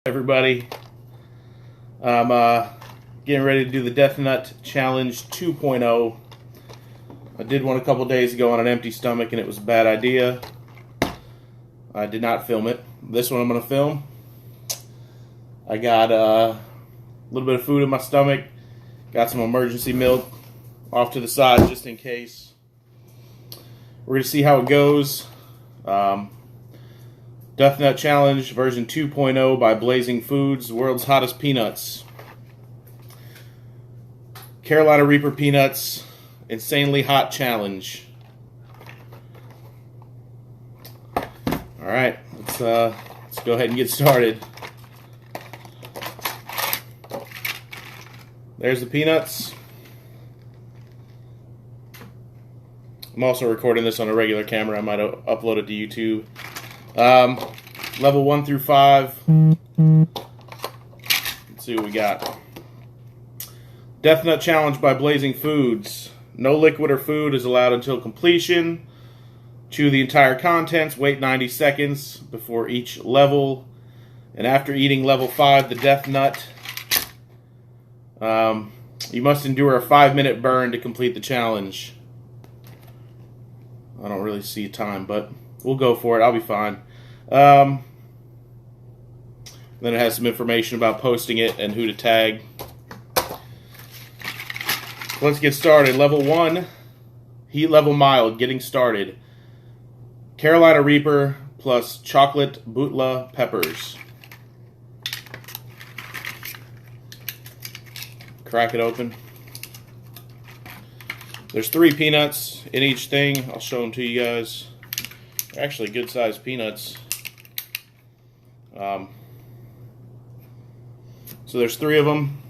Everybody, I'm getting ready to do the Death Nut Challenge 2.0. I did one a couple days ago on an empty stomach and it was a bad idea. I did not film it. This one I'm going to film. I got a little bit of food in my stomach, got some emergency milk off to the side just in case. We're going to see how it goes. Death Nut Challenge version 2.0 by Blazing Foods, world's hottest peanuts. Carolina Reaper peanuts, insanely hot challenge. Alright, let's go ahead and get started. There's the peanuts. I'm also recording this on a regular camera. I might upload it to YouTube. Level 1 through 5. Let's see what we got. Death Nut Challenge by Blazing Foods. No liquid or food is allowed until completion. Chew the entire contents. Wait 90 seconds before each level. And after eating level 5, the Death Nut, you must endure a 5-minute burn to complete the challenge. I don't really see time, but we'll go for it. I'll be fine. Then it has some information about posting it and who to tag. Let's get started. Level 1, heat level mild, getting started. Carolina Reaper plus chocolate Butla peppers. Crack it open. There's 3 peanuts in each thing. I'll show them to you guys. They're actually good sized peanuts. So there's 3 of them.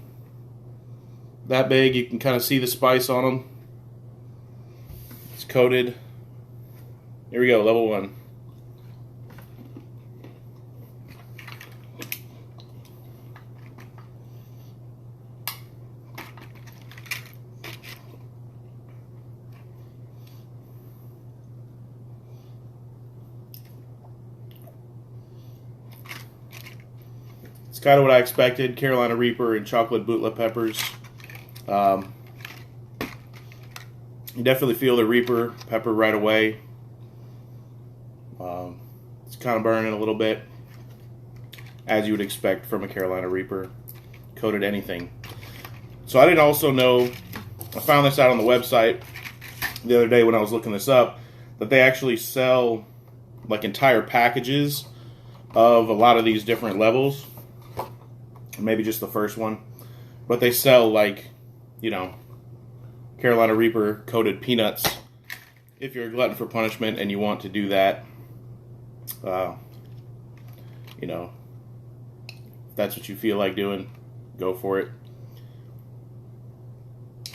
That big. You can kind of see the spice on them. It's coated. Here we go, level 1. It's kind of what I expected. Carolina Reaper and chocolate Butla peppers. You definitely feel the Reaper pepper right away. It's kind of burning a little bit, as you would expect from a Carolina Reaper coated anything. So I didn't also know, I found this out on the website the other day when I was looking this up, that they actually sell like entire packages of a lot of these different levels. Maybe just the first one. But they sell, like, you know, Carolina Reaper coated peanuts. If you're a glutton for punishment and you want to do that, you know, if that's what you feel like doing, go for it.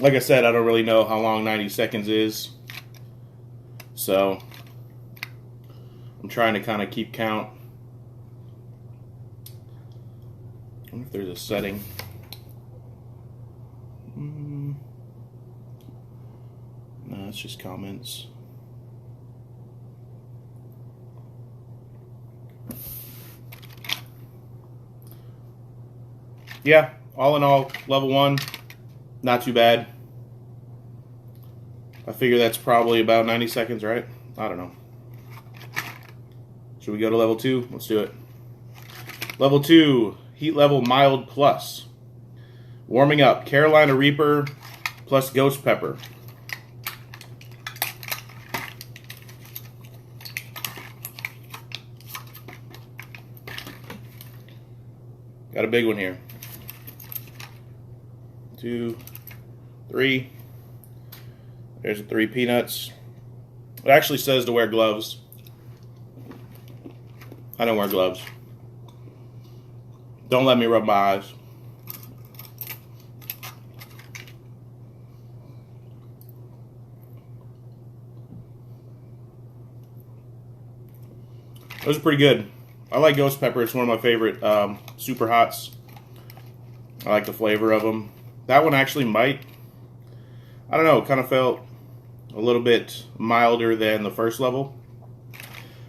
Like I said, I don't really know how long 90 seconds is. So, I'm trying to kind of keep count. I wonder if there's a setting. No, it's just comments. Yeah, all in all, level 1, not too bad. I figure that's probably about 90 seconds, right? I don't know. Should we go to level 2? Let's do it. Level 2. Heat level mild plus. Warming up, Carolina Reaper plus ghost pepper. Got a big one here. 2, 3. There's the 3 peanuts. It actually says to wear gloves. I don't wear gloves. Don't let me rub my eyes. Those are pretty good. I like ghost pepper. It's one of my favorite super hots. I like the flavor of them. That one actually might, I don't know, kind of felt a little bit milder than the first level.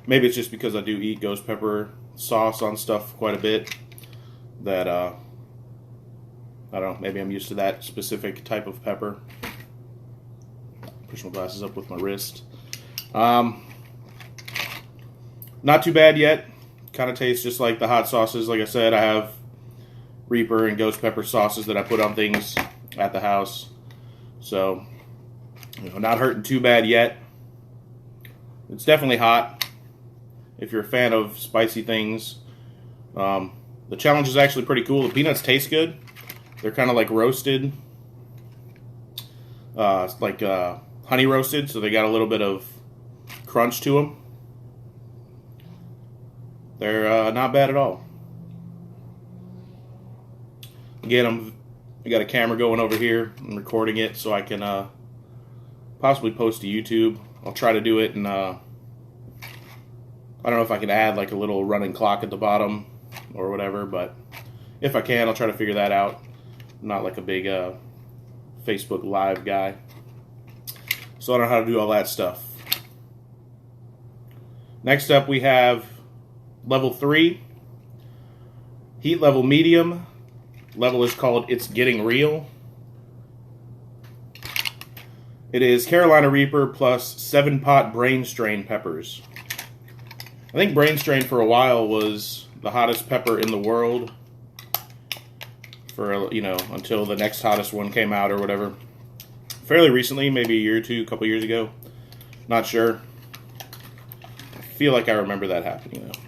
Maybe it's just because I do eat ghost pepper sauce on stuff quite a bit. that, I don't know, maybe I'm used to that specific type of pepper. Push my glasses up with my wrist. Not too bad yet. Kind of tastes just like the hot sauces. Like I said, I have Reaper and ghost pepper sauces that I put on things at the house. So, not hurting too bad yet. It's definitely hot. If you're a fan of spicy things, the challenge is actually pretty cool. The peanuts taste good. They're kind of like roasted, honey roasted, so they got a little bit of crunch to them. They're not bad at all. Again, I got a camera going over here. I'm recording it so I can possibly post to YouTube. I'll try to do it, and I don't know if I can add like a little running clock at the bottom or whatever, but if I can, I'll try to figure that out. I'm not like a big Facebook Live guy, so I don't know how to do all that stuff. Next up, we have level 3, heat level medium. Level is called It's Getting Real. It is Carolina Reaper plus 7-pot brain strain peppers. I think brain strain for a while was the hottest pepper in the world for, until the next hottest one came out or whatever. Fairly recently, maybe a year or two, a couple years ago. Not sure. I feel like I remember that happening though.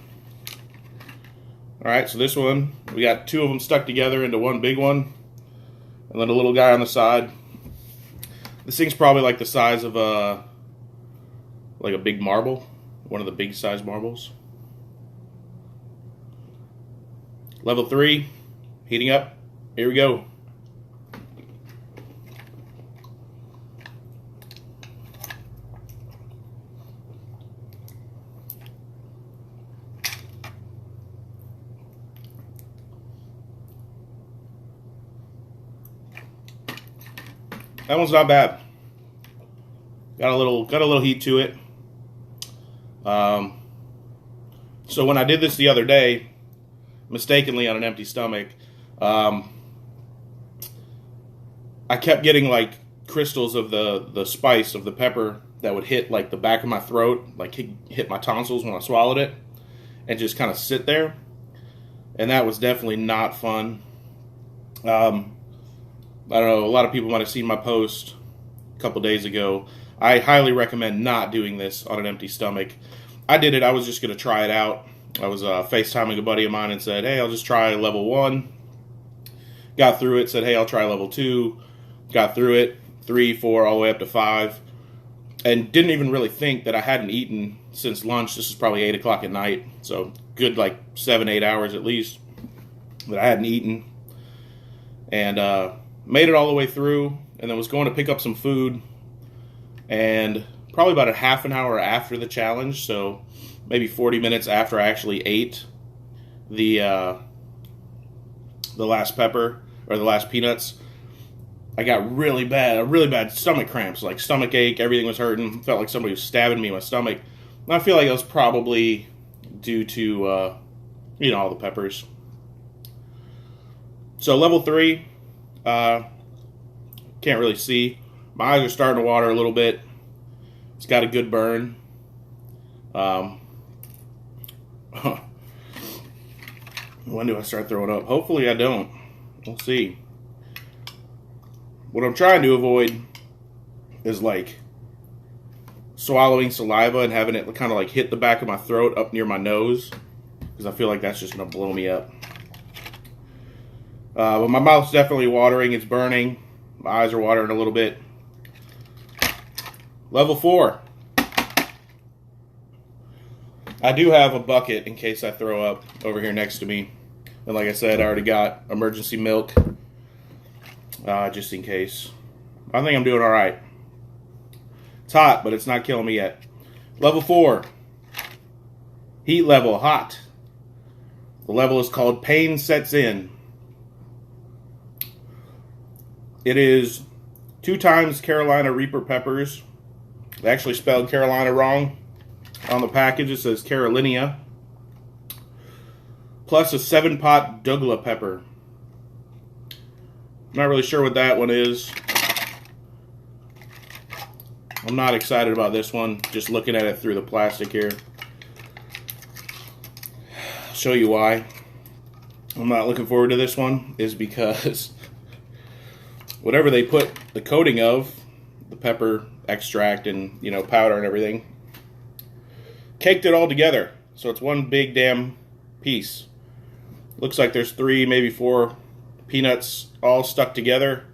Alright, so this one, we got 2 of them stuck together into one big one, and then a little guy on the side. This thing's probably like the size of a big marble, one of the big size marbles. Level 3, heating up. Here we go. That one's not bad. Got a little heat to it. So when I did this the other day, mistakenly on an empty stomach, I kept getting like crystals of the spice of the pepper that would hit like the back of my throat, like hit my tonsils when I swallowed it, and just kind of sit there. And that was definitely not fun. I don't know, a lot of people might have seen my post a couple days ago. I highly recommend not doing this on an empty stomach. I did it, I was just going to try it out. I was FaceTiming a buddy of mine and said, hey, I'll just try level 1. Got through it, said, hey, I'll try level 2. Got through it, 3, 4, all the way up to 5. And didn't even really think that I hadn't eaten since lunch. This is probably 8 o'clock at night, so good like 7-8 hours at least that I hadn't eaten. And made it all the way through, and then was going to pick up some food, and probably about a half an hour after the challenge, so maybe 40 minutes after I actually ate the last pepper, or the last peanuts, I got really bad stomach cramps, like stomach ache, everything was hurting, felt like somebody was stabbing me in my stomach. And I feel like it was probably due to, all the peppers. So level 3, can't really see. My eyes are starting to water a little bit. It's got a good burn. When do I start throwing up? Hopefully I don't. We'll see. What I'm trying to avoid is like swallowing saliva and having it kind of like hit the back of my throat up near my nose, because I feel like that's just going to blow me up. But my mouth's definitely watering. It's burning. My eyes are watering a little bit. Level 4. I do have a bucket in case I throw up over here next to me. And like I said, I already got emergency milk. Just in case. I think I'm doing alright. It's hot, but it's not killing me yet. Level 4. Heat level, hot. The level is called Pain Sets In. It is 2 times Carolina Reaper peppers. They actually spelled Carolina wrong. On the package it says Carolinia. plus a 7-pot Douglas pepper. Not really sure what that one is. I'm not excited about this one, just looking at it through the plastic here. I'll show you why I'm not looking forward to this one is because whatever they put the coating of, the pepper extract and, you know, powder and everything, caked it all together. So it's one big damn piece. Looks like there's 3, maybe 4 peanuts all stuck together.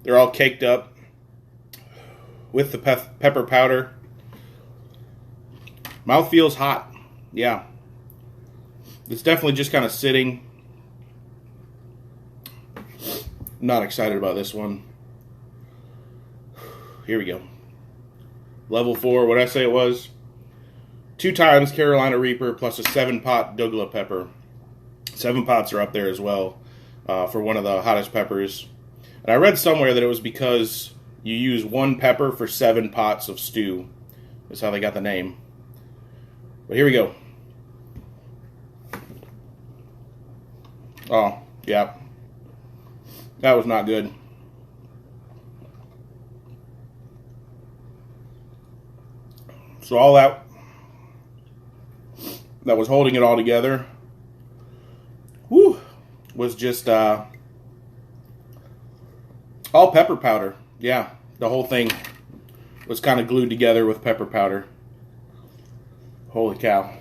They're all caked up with the pepper powder. Mouth feels hot. Yeah. It's definitely just kind of sitting. Not excited about this one. Here we go. Level 4, what did I say it was? 2 times Carolina Reaper plus a 7-pot Douglas pepper. 7 pots are up there as well for one of the hottest peppers. And I read somewhere that it was because you use 1 pepper for 7 pots of stew. That's how they got the name. But here we go. Oh, yeah. That was not good. So all that was holding it all together, was just all pepper powder. Yeah, the whole thing was kind of glued together with pepper powder. Holy cow.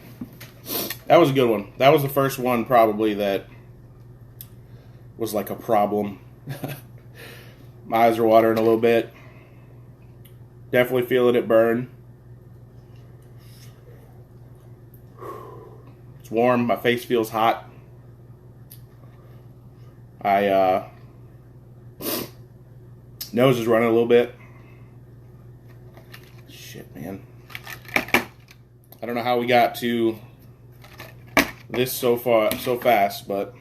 That was a good one. That was the first one probably that was like a problem. My eyes are watering a little bit. Definitely feeling it burn. It's warm. My face feels hot. Nose is running a little bit. Shit, man. I don't know how we got to this so fast, but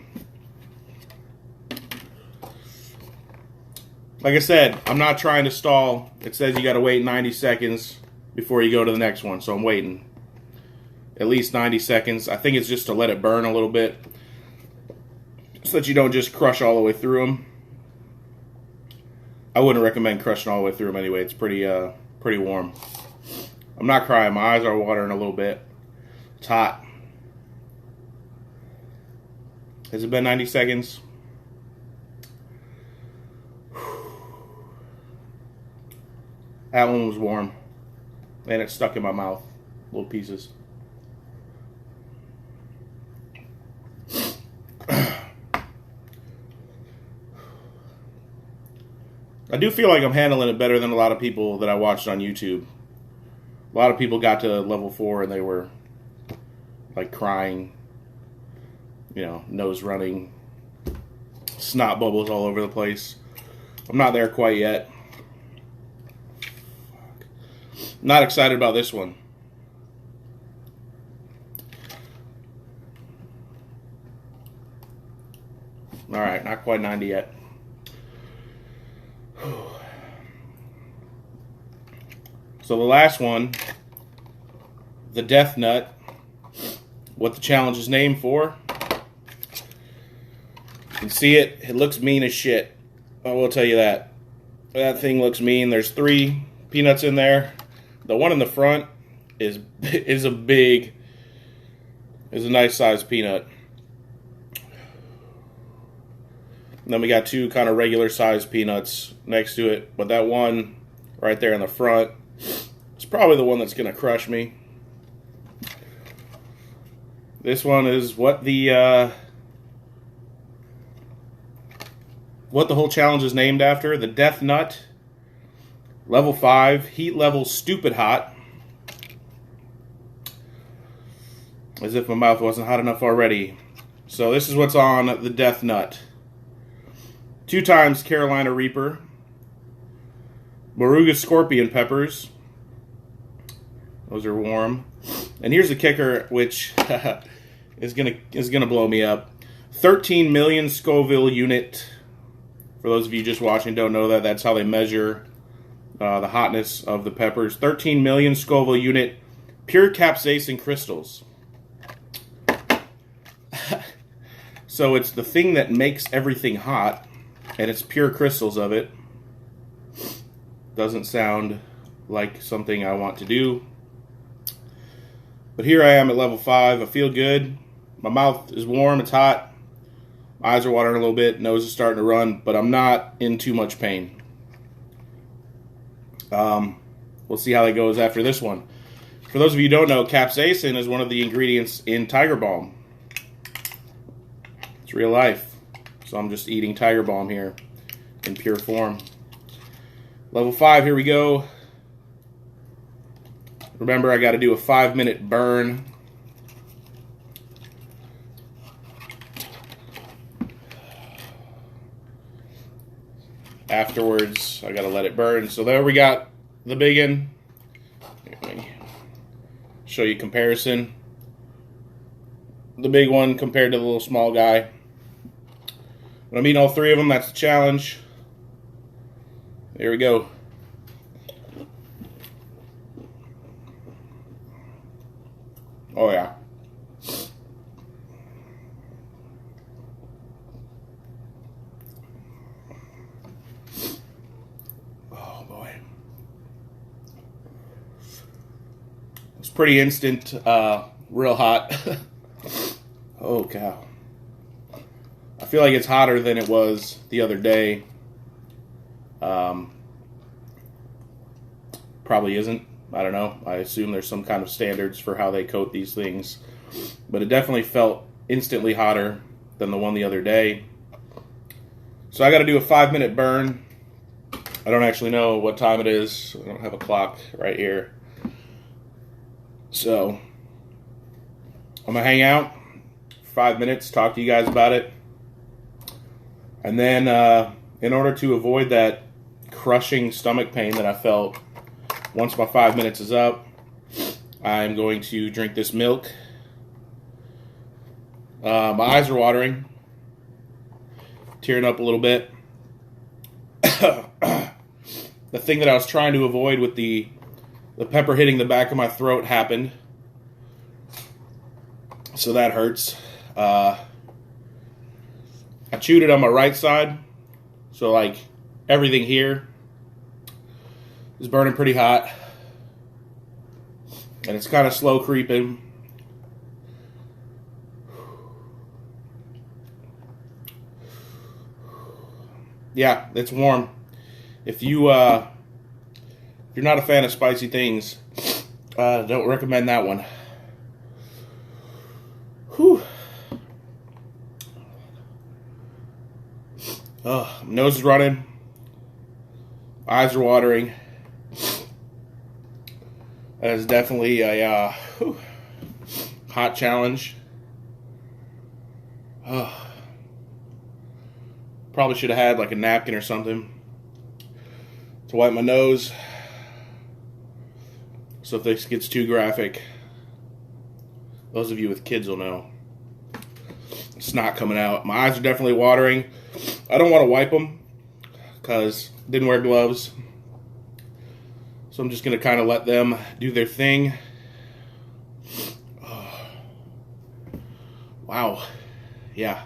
like I said, I'm not trying to stall. It says you got to wait 90 seconds before you go to the next one, so I'm waiting. At least 90 seconds. I think it's just to let it burn a little bit so that you don't just crush all the way through them. I wouldn't recommend crushing all the way through them anyway. It's pretty warm. I'm not crying. My eyes are watering a little bit. It's hot. Has it been 90 seconds? That one was warm. And it's stuck in my mouth. Little pieces. I do feel like I'm handling it better than a lot of people that I watched on YouTube. A lot of people got to level 4 and they were like crying, you know, nose running, snot bubbles all over the place. I'm not there quite yet. Not excited about this one. Alright, not quite 90 yet. So the last one, the Death Nut, what the challenge is named for. You can see it. It looks mean as shit. I will tell you that. That thing looks mean. There's 3 peanuts in there. The one in the front is a nice sized peanut. And then we got 2 kind of regular sized peanuts next to it. But that one right there in the front is probably the one that's going to crush me. This one is what the whole challenge is named after. The Death Nut. Level 5. Heat level stupid hot. As if my mouth wasn't hot enough already. So this is what's on the Death Nut. 2 times Carolina Reaper. Moruga Scorpion peppers. Those are warm. And here's the kicker, which is gonna blow me up. 13 million Scoville unit. For those of you just watching don't know that, that's how they measure the hotness of the peppers. 13 million Scoville unit pure capsaicin crystals. So it's the thing that makes everything hot, and it's pure crystals of it. Doesn't sound like something I want to do. But here I am at level 5. I feel good. My mouth is warm. It's hot. My eyes are watering a little bit. Nose is starting to run. But I'm not in too much pain. We'll see how that goes after this one. For those of you who don't know, capsaicin is one of the ingredients in Tiger Balm. It's real life. So I'm just eating Tiger Balm here in pure form. Level 5, here we go. Remember, I got to do a 5-minute burn. Afterwards, I got to let it burn. So there we got the big one. Let me show you comparison. The big one compared to the little small guy. When I'm eating all 3 of them, that's the challenge. There we go. Oh, yeah. Oh, boy. It's pretty instant, real hot. Oh, cow. I feel like it's hotter than it was the other day. Probably isn't. I don't know. I assume there's some kind of standards for how they coat these things. But it definitely felt instantly hotter than the one the other day. So I got to do a 5-minute burn. I don't actually know what time it is. I don't have a clock right here. So I'm going to hang out for 5 minutes, talk to you guys about it. And then in order to avoid that crushing stomach pain that I felt once my 5 minutes is up, I'm going to drink this milk. My eyes are watering, tearing up a little bit. The thing that I was trying to avoid with the pepper hitting the back of my throat happened. So that hurts. I chewed it on my right side. So like everything here is burning pretty hot. And it's kind of slow creeping. Yeah, it's warm. If you're not a fan of spicy things, don't recommend that one. Whew. Oh, my nose is running. Eyes are watering. That is definitely a hot challenge. Probably should have had like a napkin or something to wipe my nose. So if this gets too graphic, those of you with kids will know. It's not coming out. My eyes are definitely watering. I don't want to wipe them because I didn't wear gloves. So I'm just going to kind of let them do their thing. Oh. Wow. Yeah.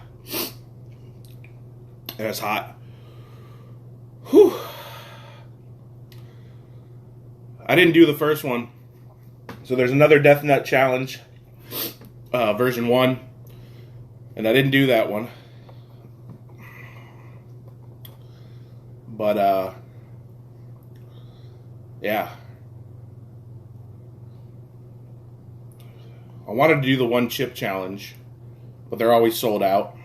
That's hot. Whew. I didn't do the first one. So there's another Death Nut Challenge, version 1. And I didn't do that one. But, yeah. I wanted to do the 1 chip challenge, but they're always sold out.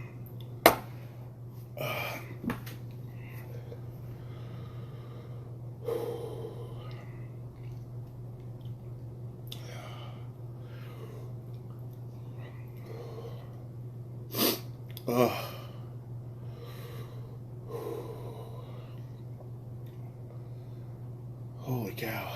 Holy cow.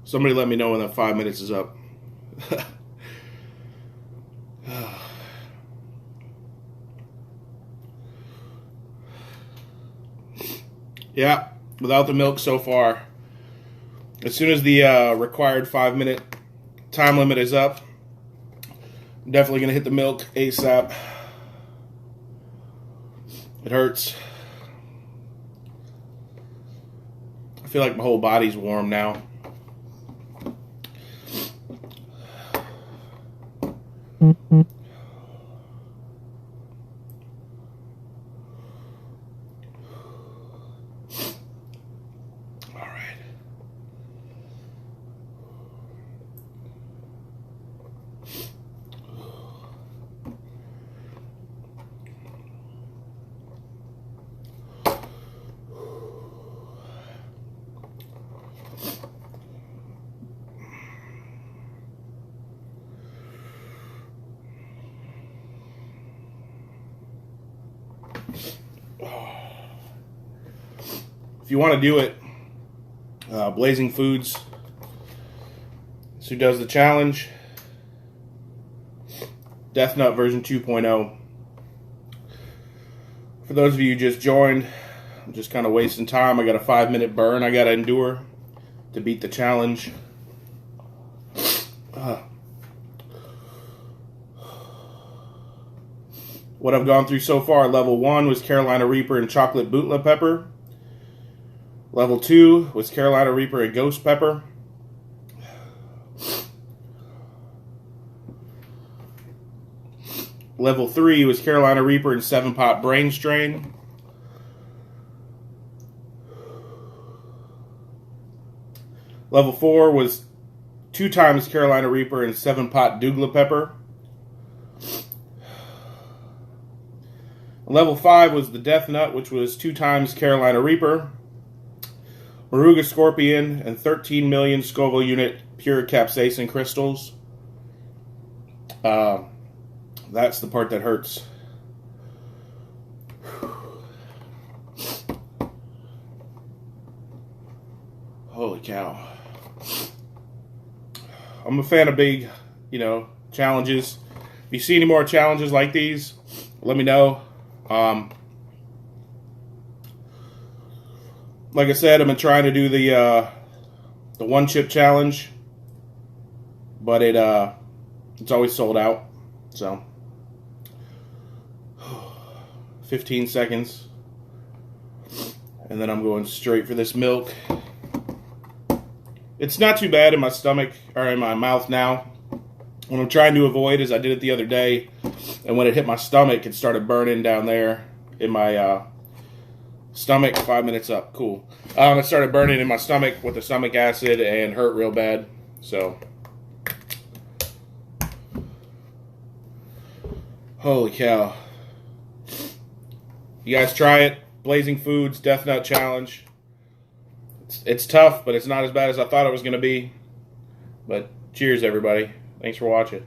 Somebody let me know when that 5 minutes is up. Yeah, without the milk so far. As soon as the required 5-minute time limit is up, I'm definitely going to hit the milk ASAP. It hurts. I feel like my whole body's warm now. If you want to do it, Blazing Foods, who does the challenge, Death Nut version 2.0. For those of you who just joined, I'm just kind of wasting time. I got a 5-minute burn I got to endure to beat the challenge. What I've gone through so far, level 1 was Carolina Reaper and Chocolate Bootla Pepper. Level 2 was Carolina Reaper and Ghost Pepper. Level 3 was Carolina Reaper and 7-Pot Brain Strain. Level 4 was 2 times Carolina Reaper and 7-Pot Douglas Pepper. Level 5 was the Death Nut, which was 2 times Carolina Reaper, Moruga Scorpion, and 13 million Scoville unit pure capsaicin crystals. That's the part that hurts. Holy cow. I'm a fan of big, challenges. If you see any more challenges like these, let me know. Like I said, I've been trying to do the one chip challenge, but it's always sold out. So 15 seconds, and then I'm going straight for this milk. It's not too bad in my stomach or in my mouth now. What I'm trying to avoid is I did it the other day, and when it hit my stomach, it started burning down there in my stomach. 5 minutes up, cool. It started burning in my stomach with the stomach acid and hurt real bad. So, holy cow! You guys try it. Blazing Foods Death Nut Challenge. It's tough, but it's not as bad as I thought it was going to be. But cheers, everybody. Thanks for watching.